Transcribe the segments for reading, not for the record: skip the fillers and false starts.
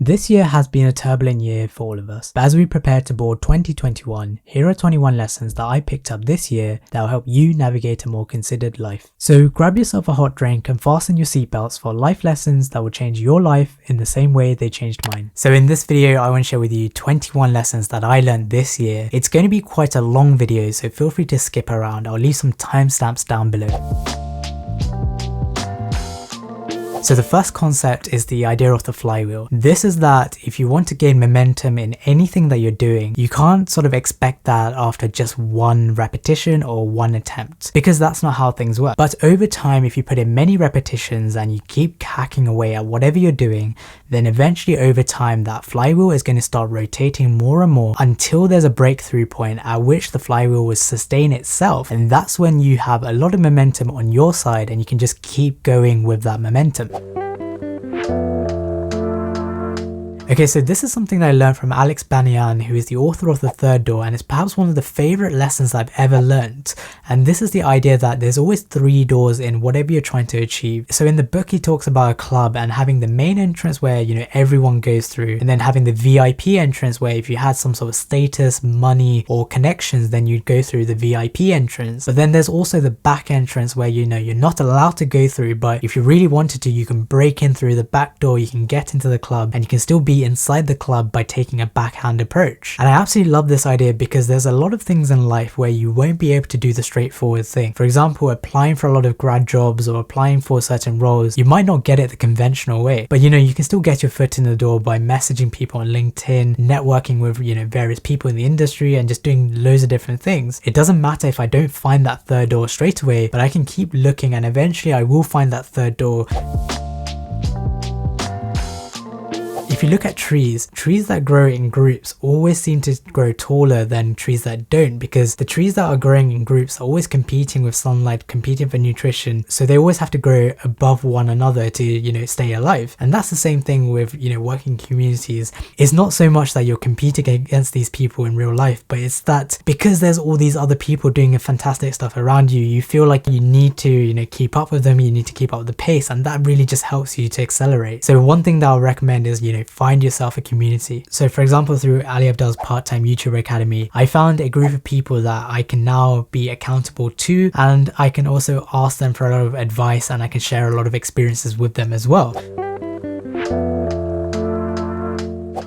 This year has been a turbulent year for all of us, but as we prepare to board 2021, here are 21 lessons that I picked up this year that will help you navigate a more considered life. So grab yourself a hot drink and fasten your seatbelts for life lessons that will change your life in the same way they changed mine. So in this video, I want to share with you 21 lessons that I learned this year. It's going to be quite a long video, so feel free to skip around. I'll leave some timestamps down below. So the first concept is the idea of the flywheel. This is that if you want to gain momentum in anything that you're doing, you can't sort of expect that after just one repetition or one attempt, because that's not how things work. But over time, if you put in many repetitions and you keep hacking away at whatever you're doing, then eventually over time that flywheel is going to start rotating more and more until there's a breakthrough point at which the flywheel will sustain itself, and that's when you have a lot of momentum on your side and you can just keep going with that momentum. Okay, so this is something that I learned from Alex Banayan, who is the author of The Third Door, and it's perhaps one of the favorite lessons I've ever learned. And this is the idea that there's always 3 doors in whatever you're trying to achieve. So in the book, he talks about a club and having the main entrance where, everyone goes through, and then having the VIP entrance where if you had some sort of status, money, or connections, then you'd go through the VIP entrance. But then there's also the back entrance where, you're not allowed to go through, but if you really wanted to, you can break in through the back door, you can get into the club, and you can still be inside the club by taking a backhand approach. And I absolutely love this idea because there's a lot of things in life where you won't be able to do the straightforward thing. For example, applying for a lot of grad jobs or applying for certain roles, you might not get it the conventional way, but you can still get your foot in the door by messaging people on LinkedIn, networking with various people in the industry, and just doing loads of different things. It doesn't matter if I don't find that third door straight away, but I can keep looking and eventually I will find that third door. If you look at trees that grow in groups always seem to grow taller than trees that don't, because the trees that are growing in groups are always competing with sunlight, competing for nutrition, so they always have to grow above one another to stay alive. And that's the same thing with working communities. It's not so much that you're competing against these people in real life, but it's that because there's all these other people doing fantastic stuff around you, you feel like you need to keep up with them, you need to keep up with the pace, and that really just helps you to accelerate. So one thing that I'll recommend is find yourself a community. So for example, through Ali Abdaal's part-time YouTuber Academy, I found a group of people that I can now be accountable to, and I can also ask them for a lot of advice, and I can share a lot of experiences with them as well.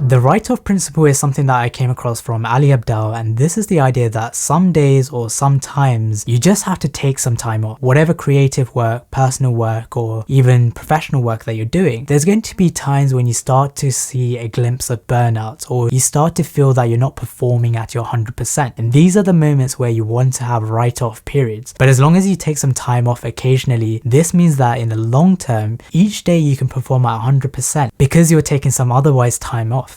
The Reitoff Principle is something that I came across from Ali Abdaal, and this is the idea that some days or sometimes you just have to take some time off. Whatever creative work, personal work, or even professional work that you're doing, there's going to be times when you start to see a glimpse of burnout, or you start to feel that you're not performing at your 100%. And these are the moments where you want to have write-off periods. But as long as you take some time off occasionally, this means that in the long term, each day you can perform at 100% because you're taking some otherwise time off.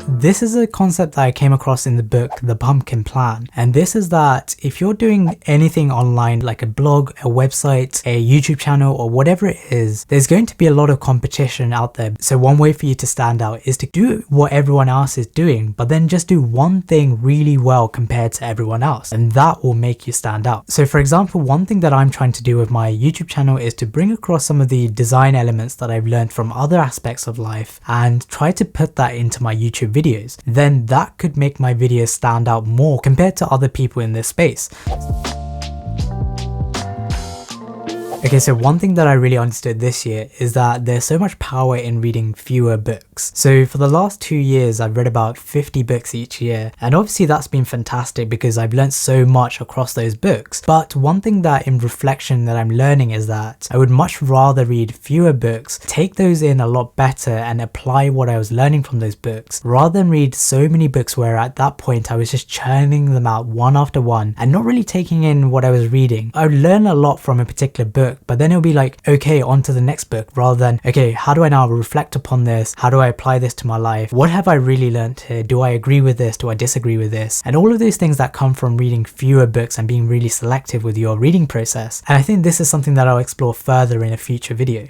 This is a concept that I came across in the book, The Pumpkin Plan. And this is that if you're doing anything online, like a blog, a website, a YouTube channel, or whatever it is, there's going to be a lot of competition out there. So one way for you to stand out is to do what everyone else is doing, but then just do one thing really well compared to everyone else. And that will make you stand out. So for example, one thing that I'm trying to do with my YouTube channel is to bring across some of the design elements that I've learned from other aspects of life and try to put that into my YouTube videos. Then that could make my videos stand out more compared to other people in this space. Okay, so one thing that I really understood this year is that there's so much power in reading fewer books. So for the last 2 years, I've read about 50 books each year. And obviously that's been fantastic because I've learned so much across those books. But one thing that in reflection that I'm learning is that I would much rather read fewer books, take those in a lot better and apply what I was learning from those books, rather than read so many books where at that point I was just churning them out one after one and not really taking in what I was reading. I would learn a lot from a particular book, but then it'll be like, okay, on to the next book, rather than, okay, how do I now reflect upon this? How do I apply this to my life? What have I really learned here? Do I agree with this? Do I disagree with this? And all of those things that come from reading fewer books and being really selective with your reading process. And I think this is something that I'll explore further in a future video.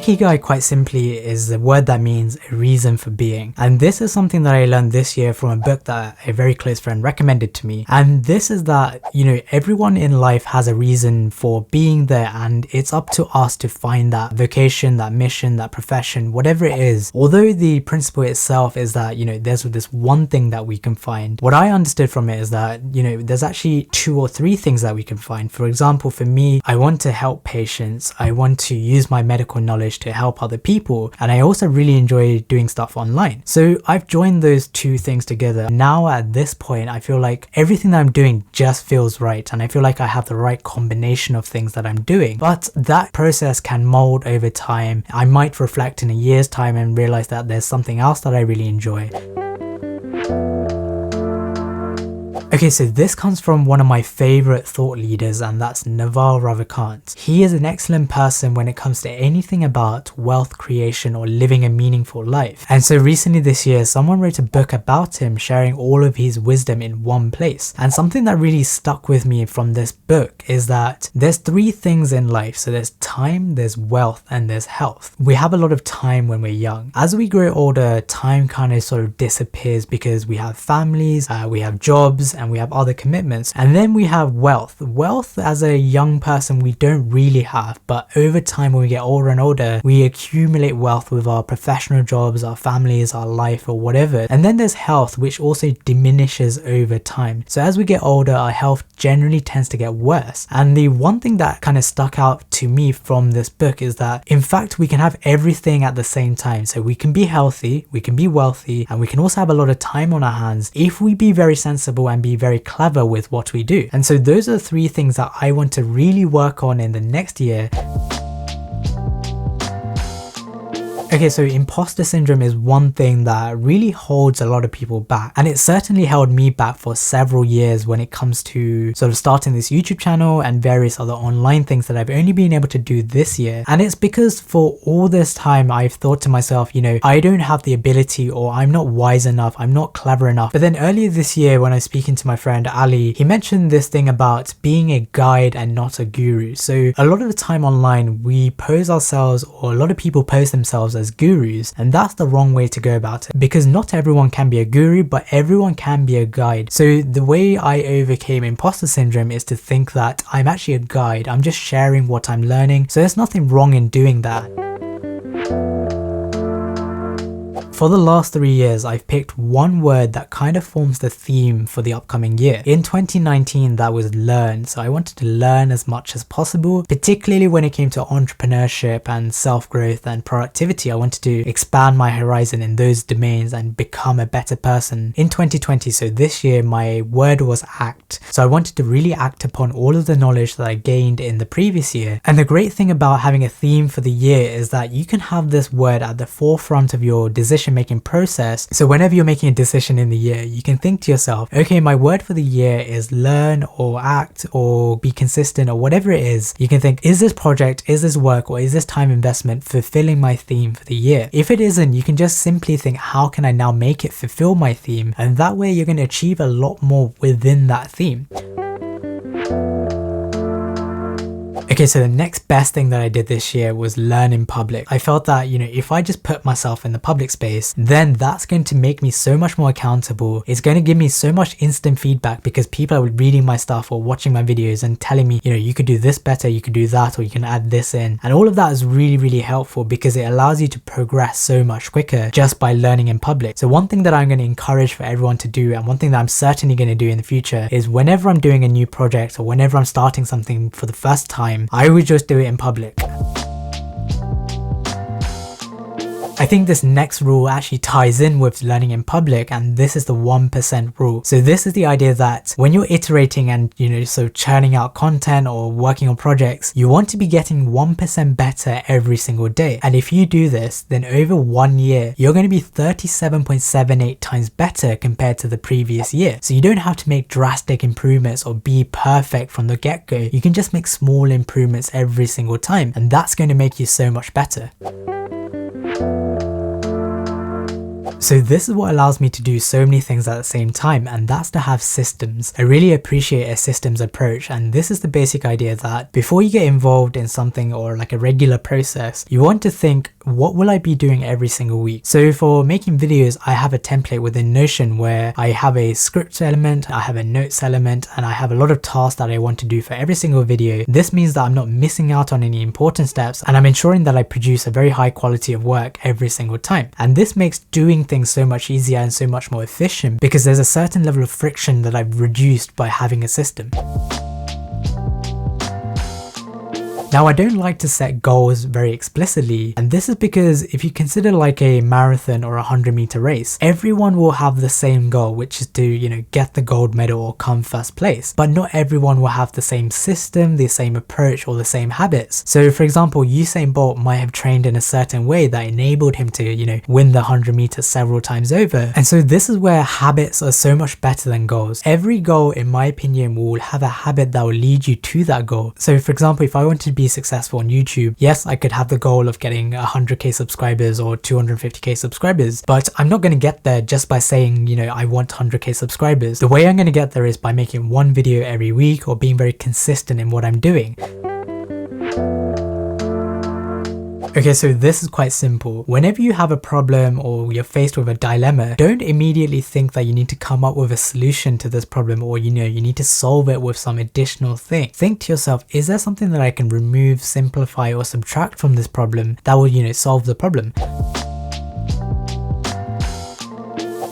Ikigai quite simply is the word that means a reason for being. And this is something that I learned this year from a book that a very close friend recommended to me. And this is that, you know, everyone in life has a reason for being there, and it's up to us to find that vocation, that mission, that profession, whatever it is. Although the principle itself is that, you know, there's this one thing that we can find, what I understood from it is that, you know, there's actually 2 or 3 things that we can find. For example, for me, I want to help patients, I want to use my medical knowledge to help other people, and I also really enjoy doing stuff online. So I've joined those 2 things together. Now at this point, I feel like everything that I'm doing just feels right, and I feel like I have the right combination of things that I'm doing. But that process can mold over time. I might reflect in a year's time and realize that there's something else that I really enjoy. Okay, so this comes from one of my favorite thought leaders, and that's Naval Ravikant. He is an excellent person when it comes to anything about wealth creation or living a meaningful life. And so recently this year, someone wrote a book about him, sharing all of his wisdom in one place. And something that really stuck with me from this book is that there's 3 things in life. So there's time, there's wealth, and there's health. We have a lot of time when we're young. As we grow older, time kind of sort of disappears because we have families, we have jobs, and we have other commitments. And then we have wealth. Wealth as a young person we don't really have, but over time when we get older and older, we accumulate wealth with our professional jobs, our families, our life, or whatever. And then there's health, which also diminishes over time. So as we get older, our health generally tends to get worse. And the one thing that kind of stuck out to me from this book is that in fact we can have everything at the same time. So we can be healthy, we can be wealthy, and we can also have a lot of time on our hands if we be very sensible and be very clever with what we do. And so those are 3 things that I want to really work on in the next year. Okay, so imposter syndrome is one thing that really holds a lot of people back, and it certainly held me back for several years when it comes to sort of starting this YouTube channel and various other online things that I've only been able to do this year. And it's because for all this time I've thought to myself, you know, I don't have the ability, or I'm not wise enough, I'm not clever enough. But then earlier this year when I was speaking to my friend Ali, he mentioned this thing about being a guide and not a guru. So a lot of the time online we pose ourselves, or a lot of people pose themselves as gurus, and that's the wrong way to go about it, because not everyone can be a guru, but everyone can be a guide. So the way I overcame imposter syndrome is to think that I'm actually a guide, I'm just sharing what I'm learning, so there's nothing wrong in doing that. For the last 3 years, I've picked one word that kind of forms the theme for the upcoming year. In 2019, that was learn. So I wanted to learn as much as possible, particularly when it came to entrepreneurship and self-growth and productivity. I wanted to expand my horizon in those domains and become a better person in 2020. So this year, my word was act. So I wanted to really act upon all of the knowledge that I gained in the previous year. And the great thing about having a theme for the year is that you can have this word at the forefront of your decision-making process. So whenever you're making a decision in the year, you can think to yourself, okay, my word for the year is learn or act or be consistent or whatever it is. You can think, is this project, is this work, or is this time investment fulfilling my theme for the year? If it isn't, you can just simply think, how can I now make it fulfill my theme? And that way you're going to achieve a lot more within that theme. Okay, so the next best thing that I did this year was learn in public. I felt that, you know, if I just put myself in the public space, then that's going to make me so much more accountable. It's going to give me so much instant feedback because people are reading my stuff or watching my videos and telling me, you know, you could do this better, you could do that, or you can add this in. And all of that is really, really helpful because it allows you to progress so much quicker just by learning in public. So one thing that I'm going to encourage for everyone to do, and one thing that I'm certainly going to do in the future, is whenever I'm doing a new project or whenever I'm starting something for the first time, I would just do it in public. I think this next rule actually ties in with learning in public, and this is the 1% rule. So this is the idea that when you're iterating and, you know, so churning out content or working on projects, you want to be getting 1% better every single day. And if you do this, then over 1 year, you're going to be 37.78 times better compared to the previous year. So you don't have to make drastic improvements or be perfect from the get-go. You can just make small improvements every single time, and that's going to make you so much better. So this is what allows me to do so many things at the same time, and that's to have systems. I really appreciate a systems approach, and this is the basic idea that before you get involved in something or like a regular process, you want to think, what will I be doing every single week? So for making videos, I have a template within Notion where I have a script element, I have a notes element, and I have a lot of tasks that I want to do for every single video. This means that I'm not missing out on any important steps, and I'm ensuring that I produce a very high quality of work every single time. And this makes doing things so much easier and so much more efficient because there's a certain level of friction that I've reduced by having a system. Now, I don't like to set goals very explicitly, and this is because if you consider like a marathon or a 100-meter race, everyone will have the same goal, which is to, get the gold medal or come first place. But not everyone will have the same system, the same approach, or the same habits. So for example, Usain Bolt might have trained in a certain way that enabled him to, win the 100 meters several times over. And so this is where habits are so much better than goals. Every goal, in my opinion, will have a habit that will lead you to that goal. So for example, if I wanted to be successful on YouTube, yes, I could have the goal of getting 100k subscribers or 250k subscribers, but I'm not going to get there just by saying, I want 100k subscribers. The way I'm going to get there is by making one video every week or being very consistent in what I'm doing. Okay, so this is quite simple. Whenever you have a problem or you're faced with a dilemma, don't immediately think that you need to come up with a solution to this problem or you need to solve it with some additional thing. Think to yourself, is there something that I can remove, simplify, or subtract from this problem that will, solve the problem?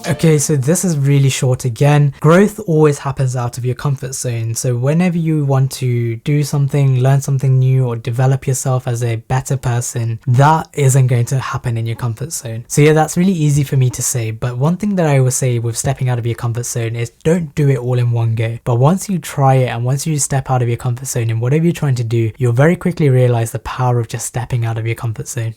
Okay, so this is really short again. Growth always happens out of your comfort zone. So whenever you want to do something, learn something new, or develop yourself as a better person, that isn't going to happen in your comfort zone. So yeah, that's really easy for me to say. But one thing that I will say with stepping out of your comfort zone is don't do it all in one go. But once you try it and once you step out of your comfort zone in whatever you're trying to do, you'll very quickly realize the power of just stepping out of your comfort zone.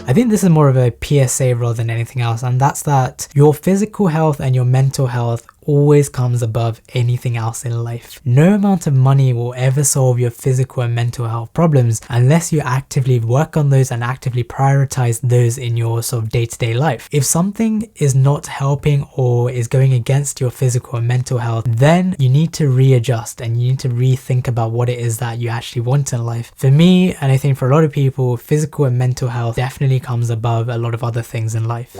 I think this is more of a PSA rather than anything else, and that's that your physical health and your mental health always comes above anything else in life. No amount of money will ever solve your physical and mental health problems unless you actively work on those and actively prioritize those in your sort of day-to-day life. If something is not helping or is going against your physical and mental health, then you need to readjust and you need to rethink about what it is that you actually want in life. For me, and I think for a lot of people, physical and mental health definitely comes above a lot of other things in life.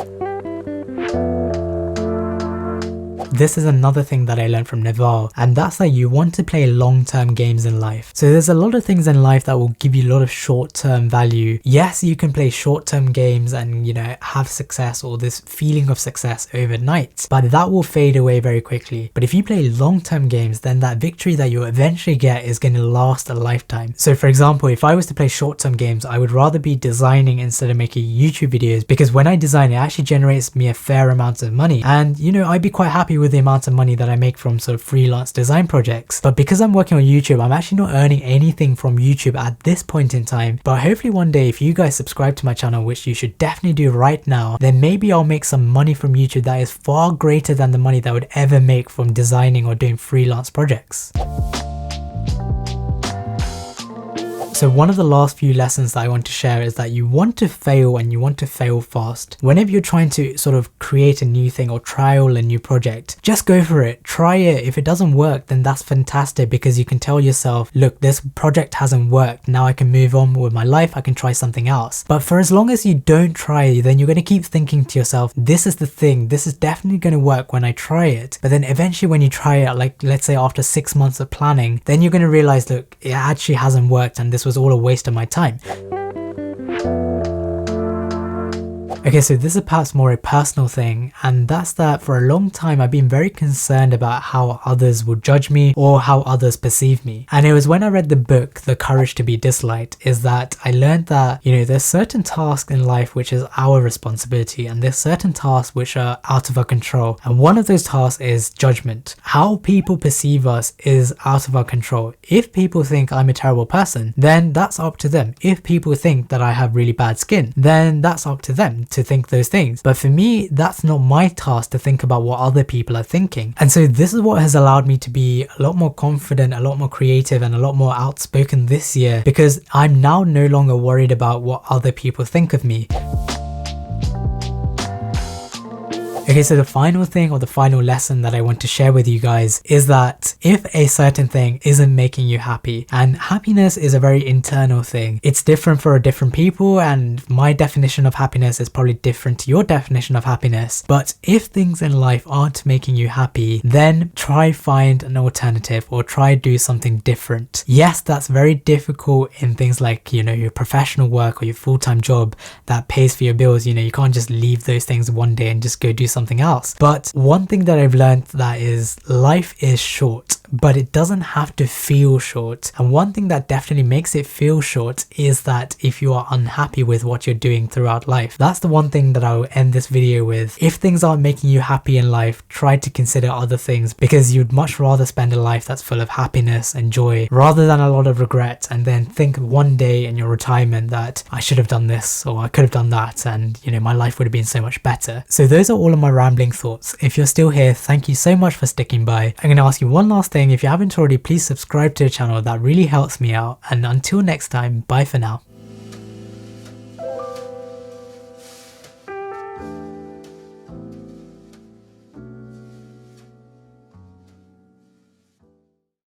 This is another thing that I learned from Naval, and that's that you want to play long-term games in life. So there's a lot of things in life that will give you a lot of short-term value. Yes, you can play short-term games and, have success or this feeling of success overnight, but that will fade away very quickly. But if you play long-term games, then that victory that you eventually get is going to last a lifetime. So for example, if I was to play short-term games, I would rather be designing instead of making YouTube videos, because when I design, it actually generates me a fair amount of money. And, I'd be quite happy with the amount of money that I make from sort of freelance design projects. But because I'm working on YouTube, I'm actually not earning anything from YouTube at this point in time. But hopefully one day, if you guys subscribe to my channel, which you should definitely do right now, then maybe I'll make some money from YouTube that is far greater than the money that I would ever make from designing or doing freelance projects. So one of the last few lessons that I want to share is that you want to fail and you want to fail fast. Whenever you're trying to sort of create a new thing or trial a new project, just go for it, try it. If it doesn't work, then that's fantastic, because you can tell yourself, look, this project hasn't worked. Now I can move on with my life. I can try something else. But for as long as you don't try, then you're going to keep thinking to yourself, this is the thing. This is definitely going to work when I try it. But then eventually when you try it, like let's say after 6 months of planning, then you're going to realize, look, it actually hasn't worked and this was all a waste of my time. Okay, so this is perhaps more a personal thing, and that's that for a long time I've been very concerned about how others would judge me or how others perceive me. And it was when I read the book, The Courage to be Disliked, is that I learned that, there's certain tasks in life which is our responsibility, and there's certain tasks which are out of our control. And one of those tasks is judgment. How people perceive us is out of our control. If people think I'm a terrible person, then that's up to them. If people think that I have really bad skin, then that's up to them to think those things. But for me, that's not my task to think about what other people are thinking. And so this is what has allowed me to be a lot more confident, a lot more creative, and a lot more outspoken this year, because I'm now no longer worried about what other people think of me. Okay, so the final thing, or the final lesson that I want to share with you guys, is that if a certain thing isn't making you happy, and happiness is a very internal thing, it's different for different people, and my definition of happiness is probably different to your definition of happiness. But if things in life aren't making you happy, then try find an alternative, or try do something different. Yes, that's very difficult in things like, you know, your professional work or your full-time job that pays for your bills. You know, you can't just leave those things one day and just go do something else. But one thing that I've learned that is, life is short, but it doesn't have to feel short. And one thing that definitely makes it feel short is that if you are unhappy with what you're doing throughout life. That's the one thing that I'll end this video with. If things aren't making you happy in life, try to consider other things, because you'd much rather spend a life that's full of happiness and joy rather than a lot of regret, and then think one day in your retirement that I should have done this or I could have done that, and you know, my life would have been so much better. So those are all of my rambling thoughts. If you're still here, thank you so much for sticking by. I'm going to ask you one last thing. If you haven't already, please subscribe to the channel. That really helps me out. And until next time, bye for now.